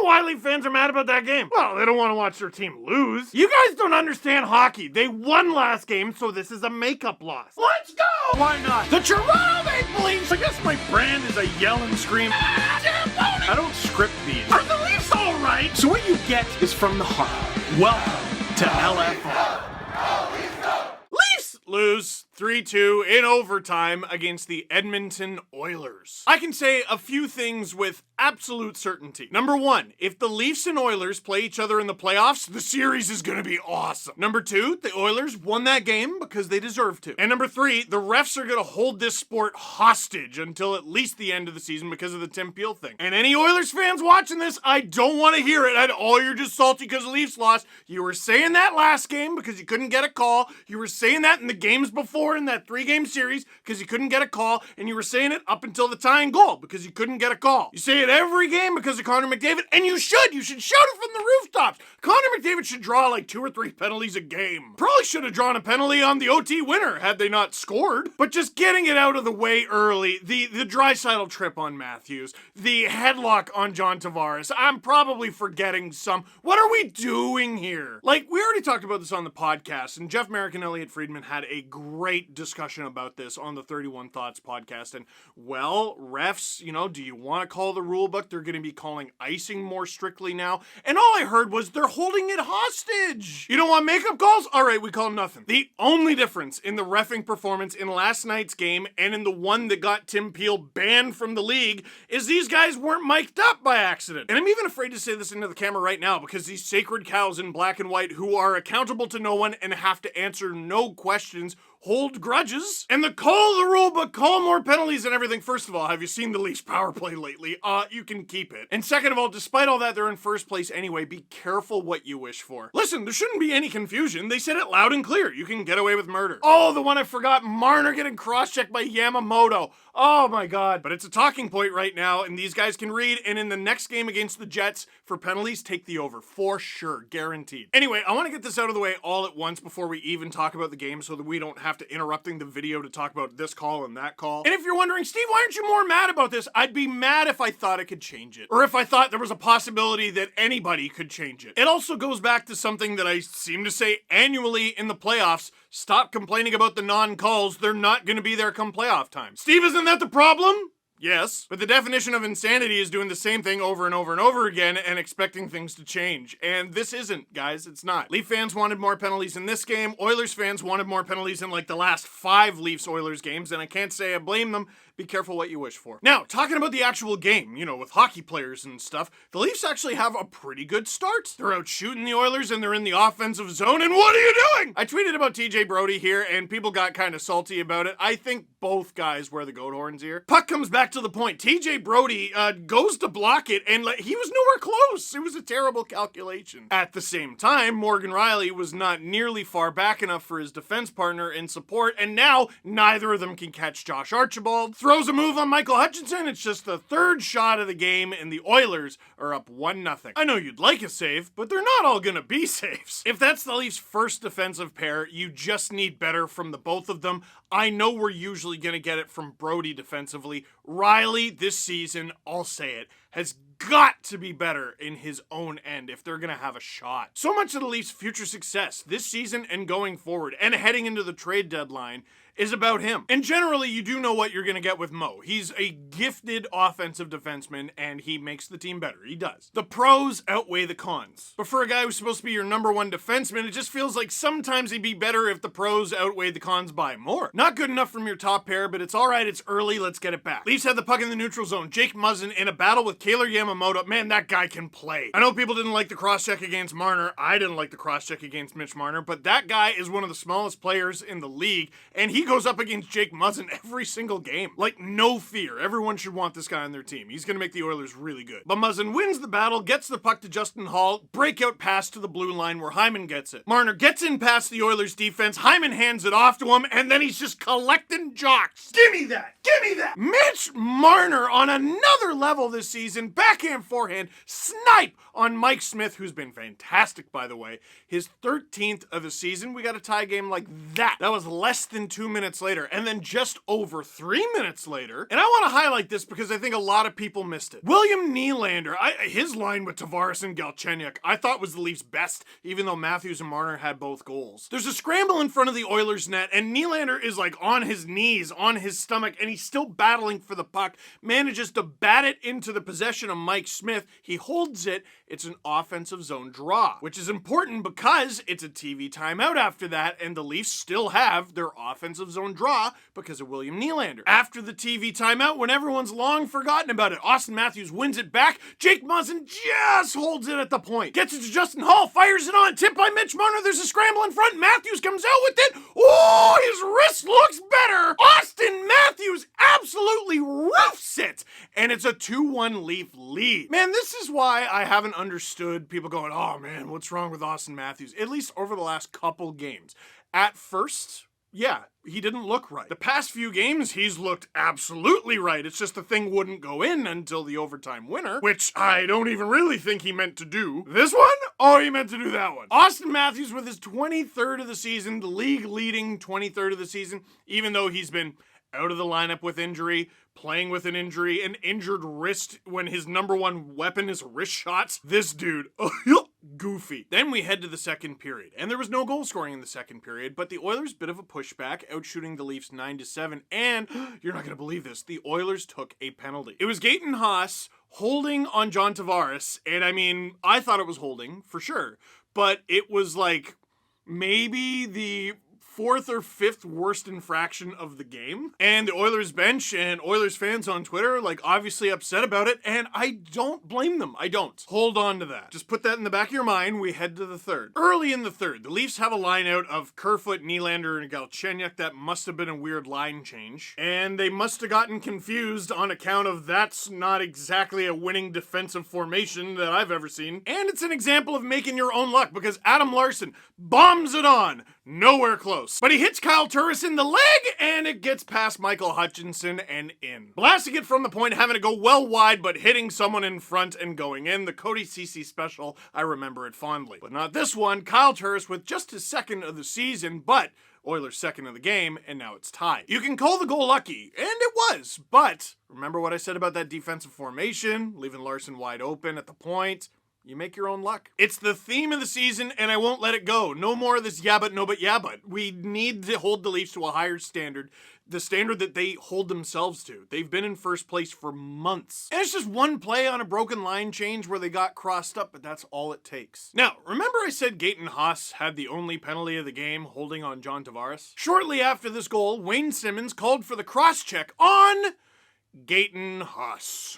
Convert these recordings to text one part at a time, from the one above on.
know why Leaf fans are mad about that game. Well, they don't want to watch their team lose. You guys don't understand hockey. They won last game, so this is a makeup loss. Let's go! Why not? The Toronto Maple Leafs! I guess my brand is a yell and scream. I don't script these. Are the Leafs all right? So what you get is from the heart. Welcome to LFR. Leafs lose 3-2 in overtime against the Edmonton Oilers. I can say a few things with absolute certainty. Number one, if the Leafs and Oilers play each other in the playoffs, the series is going to be awesome. Number two, the Oilers won that game because they deserve to. And number three, the refs are going to hold this sport hostage until at least the end of the season because of the Tim Peel thing. And any Oilers fans watching this, I don't want to hear it at all. You're just salty because the Leafs lost. You were saying that last game because you couldn't get a call. You were saying that in the games before in that 3-game series because you couldn't get a call. And you were saying it up until the tying goal because you couldn't get a call. You say it every game because of Connor McDavid, and you should shout it from the rooftops. Connor McDavid should draw like 2 or 3 penalties a game. Probably should have drawn a penalty on the OT winner had they not scored. But just getting it out of the way early, the Draisaitl trip on Matthews, the headlock on John Tavares, I'm probably forgetting some. What are we doing here? Like, we already talked about this on the podcast, and Jeff Merrick and Elliot Friedman had a great discussion about this on the 31 Thoughts podcast. And, well, refs, do you want to call the rule book? They're going to be calling icing more strictly now. And all I heard was they're holding it hostage. You don't want makeup calls? All right, we call nothing. The only difference in the reffing performance in last night's game and in the one that got Tim Peel banned from the league is these guys weren't mic'd up by accident. And I'm even afraid to say this into the camera right now because these sacred cows in black and white who are accountable to no one and have to answer no questions hold grudges, and call the rule book, call more penalties and everything. First of all, have you seen the Leafs power play lately? You can keep it. And second of all, despite all that, they're in first place anyway. Be careful what you wish for. Listen, there shouldn't be any confusion. They said it loud and clear. You can get away with murder. Oh, the one I forgot, Marner getting cross-checked by Yamamoto. Oh my God. But it's a talking point right now, and these guys can read, and in the next game against the Jets, for penalties, take the over. For sure. Guaranteed. Anyway, I want to get this out of the way all at once before we even talk about the game so that we don't have to interrupting the video to talk about this call and that call. And if you're wondering, Steve, why aren't you more mad about this? I'd be mad if I thought I could change it. Or if I thought there was a possibility that anybody could change it. It also goes back to something that I seem to say annually in the playoffs. Stop complaining about the non-calls. They're not going to be there come playoff time. Steve, isn't that the problem? Yes, but the definition of insanity is doing the same thing over and over and over again and expecting things to change. And this isn't, guys, it's not. Leaf fans wanted more penalties in this game. Oilers fans wanted more penalties in like the last 5 Leafs-Oilers games, and I can't say I blame them. Be careful what you wish for. Now, talking about the actual game, with hockey players and stuff, the Leafs actually have a pretty good start. They're out shooting the Oilers and they're in the offensive zone, and what are you doing? I tweeted about TJ Brodie here, and people got kind of salty about it. I think both guys wear the goat horns here. Puck comes back to the point. TJ Brodie goes to block it, and he was nowhere close. It was a terrible calculation. At the same time, Morgan Rielly was not nearly far back enough for his defense partner in support, and now neither of them can catch Josh Archibald. Throws a move on Michael Hutchinson. It's just the third shot of the game, and the Oilers are up 1-0. I know you'd like a save, but they're not all gonna be saves. If that's the Leafs' first defensive pair, you just need better from the both of them. I know we're usually gonna get it from Brodie defensively. Rielly this season, I'll say it, has got to be better in his own end if they're gonna have a shot. So much of the Leafs' future success this season and going forward and heading into the trade deadline is about him. And generally, you do know what you're going to get with Mo. He's a gifted offensive defenseman, and he makes the team better. He does. The pros outweigh the cons. But for a guy who's supposed to be your number one defenseman, it just feels like sometimes he'd be better if the pros outweighed the cons by more. Not good enough from your top pair, but it's all right. It's early. Let's get it back. Leafs had the puck in the neutral zone. Jake Muzzin in a battle with Kailer Yamamoto. Man, that guy can play. I know people didn't like the cross-check against Marner. I didn't like the cross-check against Mitch Marner, but that guy is one of the smallest players in the league, and he goes up against Jake Muzzin every single game. Like, no fear. Everyone should want this guy on their team. He's going to make the Oilers really good. But Muzzin wins the battle, gets the puck to Justin Hall, breakout pass to the blue line where Hyman gets it. Marner gets in past the Oilers defense, Hyman hands it off to him, and then he's just collecting jocks. Give me that! Give me that! Mitch Marner on another level this season, backhand, forehand, snipe on Mike Smith, who's been fantastic, by the way. His 13th of the season. We got a tie game like that. That was less than 2 minutes later, and then just over 3 minutes later, and I want to highlight this because I think a lot of people missed it. William Nylander, his line with Tavares and Galchenyuk, I thought was the Leafs' best, even though Matthews and Marner had both goals. There's a scramble in front of the Oilers' net, and Nylander is like on his knees, on his stomach, and he's still battling for the puck, manages to bat it into the possession of Mike Smith. He holds it. It's an offensive zone draw, which is important because it's a TV timeout after that, and the Leafs still have their offensive zone draw because of William Nylander. After the TV timeout, when everyone's long forgotten about it, Austin Matthews wins it back. Jake Muzzin just holds it at the point. Gets it to Justin Hall, fires it on, tipped by Mitch Marner. There's a scramble in front. Matthews comes out with it. Oh, his wrist looks better. Austin Matthews absolutely roofs it, and it's a 2-1 Leaf lead. Man, this is why I haven't understood people going, oh man, what's wrong with Austin Matthews? At least over the last couple games. At first, yeah, he didn't look right. The past few games, he's looked absolutely right. It's just the thing wouldn't go in until the overtime winner, which I don't even really think he meant to do. This one? Oh, he meant to do that one. Austin Matthews with his 23rd of the season, the league-leading 23rd of the season, even though he's been out of the lineup with injury, playing with an injury, an injured wrist when his number one weapon is wrist shots. This dude, goofy. Then we head to the second period, and there was no goal scoring in the second period, but the Oilers, bit of a pushback, outshooting the Leafs 9-7, and you're not going to believe this, the Oilers took a penalty. It was Gaetan Haas holding on John Tavares, and I mean, I thought it was holding, for sure, but it was like maybe the fourth or fifth worst infraction of the game. And the Oilers bench and Oilers fans on Twitter, like, obviously upset about it, and I don't blame them. I don't. Hold on to that. Just put that in the back of your mind. We head to the third. Early in the third, the Leafs have a line out of Kerfoot, Nylander, and Galchenyuk. That must have been a weird line change. And they must have gotten confused on account of that's not exactly a winning defensive formation that I've ever seen. And it's an example of making your own luck because Adam Larson bombs it on. Nowhere close. But he hits Kyle Turris in the leg, and it gets past Michael Hutchinson and in. Blasting it from the point, having to go well wide, but hitting someone in front and going in. The Cody Ceci special, I remember it fondly. But not this one. Kyle Turris with just his second of the season, but Oilers' second of the game, and now it's tied. You can call the goal lucky, and it was, but remember what I said about that defensive formation, leaving Larson wide open at the point? You make your own luck. It's the theme of the season, and I won't let it go. No more of this yeah but, no but, yeah but. We need to hold the Leafs to a higher standard, the standard that they hold themselves to. They've been in first place for months. And it's just one play on a broken line change where they got crossed up, but that's all it takes. Now, remember I said Gaetan Haas had the only penalty of the game holding on John Tavares? Shortly after this goal, Wayne Simmons called for the cross-check on Gaetan Haas.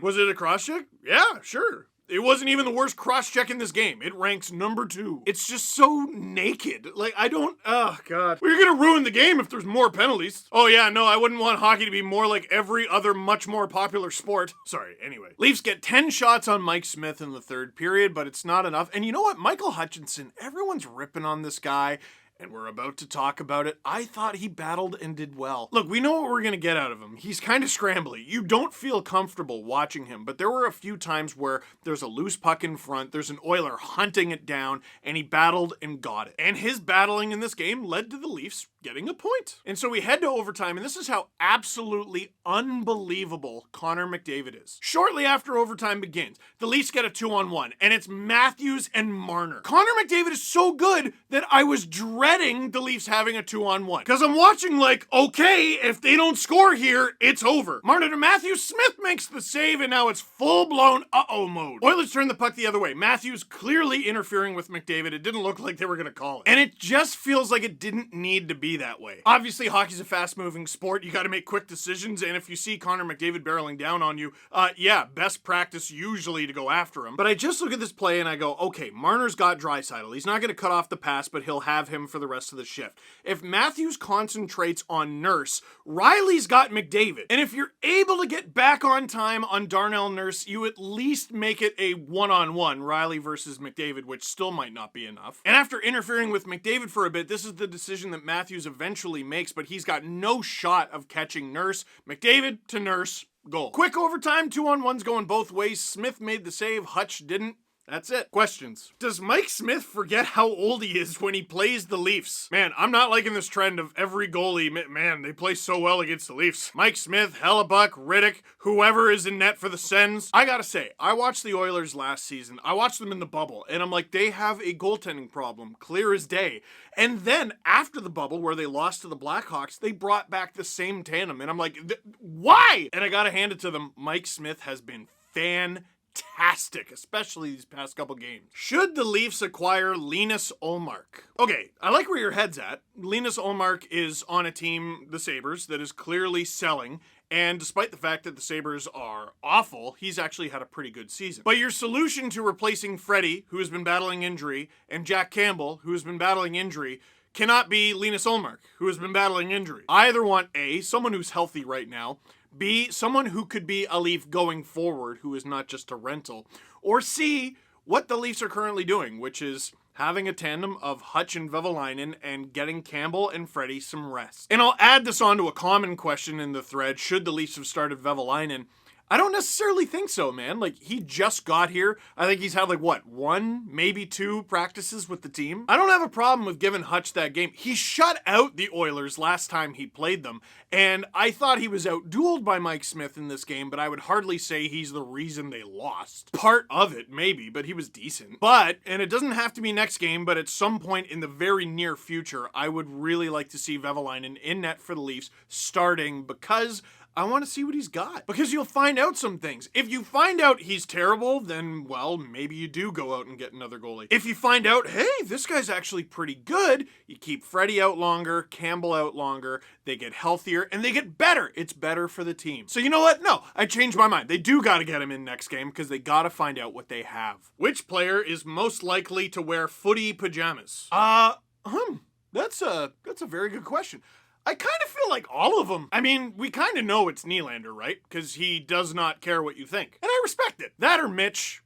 Was it a cross-check? Yeah, sure. It wasn't even the worst cross-check in this game. It ranks number 2. It's just so naked. Like, oh God. We're gonna ruin the game if there's more penalties. Oh yeah, no, I wouldn't want hockey to be more like every other much more popular sport. Sorry, anyway. Leafs get 10 shots on Mike Smith in the third period, but it's not enough. And you know what? Michael Hutchinson, everyone's ripping on this guy, and we're about to talk about it. I thought he battled and did well. Look, we know what we're going to get out of him. He's kind of scrambly. You don't feel comfortable watching him, but there were a few times where there's a loose puck in front, there's an Oiler hunting it down, and he battled and got it. And his battling in this game led to the Leafs getting a point. And so we head to overtime, and this is how absolutely unbelievable Connor McDavid is. Shortly after overtime begins, the Leafs get a 2-on-1, and it's Matthews and Marner. Connor McDavid is so good that I was dreading the Leafs having a 2-on-1. Because I'm watching like, okay, if they don't score here, it's over. Marner to Matthews, Smith makes the save, and now it's full-blown uh-oh mode. Oilers turn the puck the other way. Matthews clearly interfering with McDavid. It didn't look like they were going to call it. And it just feels like it didn't need to be that way. Obviously, hockey's a fast-moving sport. You got to make quick decisions, and if you see Connor McDavid barreling down on you, yeah, best practice usually to go after him. But I just look at this play and I go, okay, Marner's got Draisaitl. He's not going to cut off the pass, but he'll have him for the rest of the shift. If Matthews concentrates on Nurse, Riley's got McDavid. And if you're able to get back on time on Darnell Nurse, you at least make it a one-on-one, Riley versus McDavid, which still might not be enough. And after interfering with McDavid for a bit, this is the decision that Matthews eventually makes, but he's got no shot of catching Nurse. McDavid to Nurse, goal. Quick overtime, 2-on-1s going both ways. Smith made the save, Hutch didn't. That's it. Questions. Does Mike Smith forget how old he is when he plays the Leafs? Man, I'm not liking this trend of every goalie, man, they play so well against the Leafs. Mike Smith, Hellebuck, Riddick, whoever is in net for the Sens. I gotta say, I watched the Oilers last season. I watched them in the bubble, and I'm like, they have a goaltending problem, clear as day. And then after the bubble, where they lost to the Blackhawks, they brought back the same tandem, and I'm like, why? And I gotta hand it to them. Mike Smith has been fantastic, especially these past couple games. Should the Leafs acquire Linus Ullmark? Okay, I like where your head's at. Linus Ullmark is on a team, the Sabres, that is clearly selling, and despite the fact that the Sabres are awful, he's actually had a pretty good season. But your solution to replacing Freddie, who has been battling injury, and Jack Campbell, who has been battling injury, cannot be Linus Ullmark, who has been battling injury. I either want A, someone who's healthy right now, B, someone who could be a Leaf going forward, who is not just a rental, or C, what the Leafs are currently doing, which is having a tandem of Hutch and Vevalainen and getting Campbell and Freddie some rest. And I'll add this on to a common question in the thread, should the Leafs have started Vevalainen? I don't necessarily think so, man. Like, he just got here. I think he's had, like, what, 1, maybe 2 practices with the team? I don't have a problem with giving Hutch that game. He shut out the Oilers last time he played them, and I thought he was out-dueled by Mike Smith in this game, but I would hardly say he's the reason they lost. Part of it, maybe, but he was decent. But, and it doesn't have to be next game, but at some point in the very near future, I would really like to see Vevalainen in net for the Leafs starting, because I want to see what he's got. Because you'll find out some things. If you find out he's terrible, then, well, maybe you do go out and get another goalie. If you find out, hey, this guy's actually pretty good, you keep Freddie out longer, Campbell out longer, they get healthier, and they get better. It's better for the team. So you know what? No, I changed my mind. They do got to get him in next game because they got to find out what they have. Which player is most likely to wear footy pajamas? That's a very good question. I kind of feel like all of them. I mean, we kind of know it's Nylander, right? Because he does not care what you think. And I respect it. That or Mitch,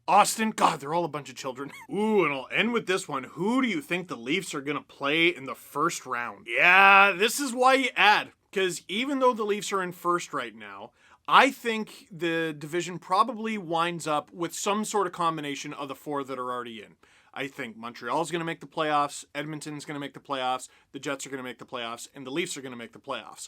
Austin. God, they're all a bunch of children. Ooh, and I'll end with this one. Who do you think the Leafs are going to play in the first round? Yeah, this is why you add. Because even though the Leafs are in first right now, I think the division probably winds up with some sort of combination of the 4 that are already in. I think Montreal's going to make the playoffs, Edmonton's going to make the playoffs, the Jets are going to make the playoffs, and the Leafs are going to make the playoffs.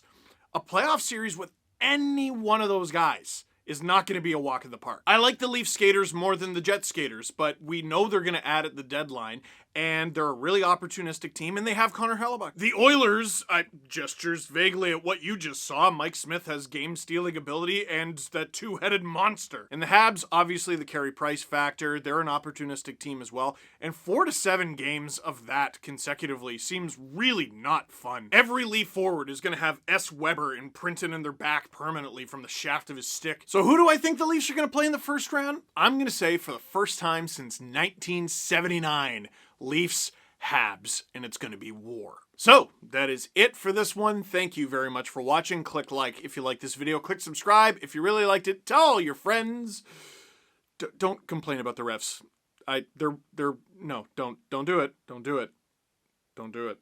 A playoff series with any one of those guys is not going to be a walk in the park. I like the Leaf skaters more than the Jet skaters, but we know they're going to add at the deadline, and they're a really opportunistic team, and they have Connor Hellebuck. The Oilers, gestures vaguely at what you just saw. Mike Smith has game-stealing ability and that two-headed monster. And the Habs, obviously the Carey Price factor. They're an opportunistic team as well. And 4 to 7 games of that consecutively seems really not fun. Every Leaf forward is going to have S. Weber imprinted in their back permanently from the shaft of his stick. So who do I think the Leafs are going to play in the first round? I'm going to say for the first time since 1979, Leafs, Habs, and it's going to be war. So, that is it for this one. Thank you very much for watching. Click like if you like this video. Click subscribe if you really liked it. Tell all your friends. Don't complain about the refs. No, don't do it. Don't do it. Don't do it.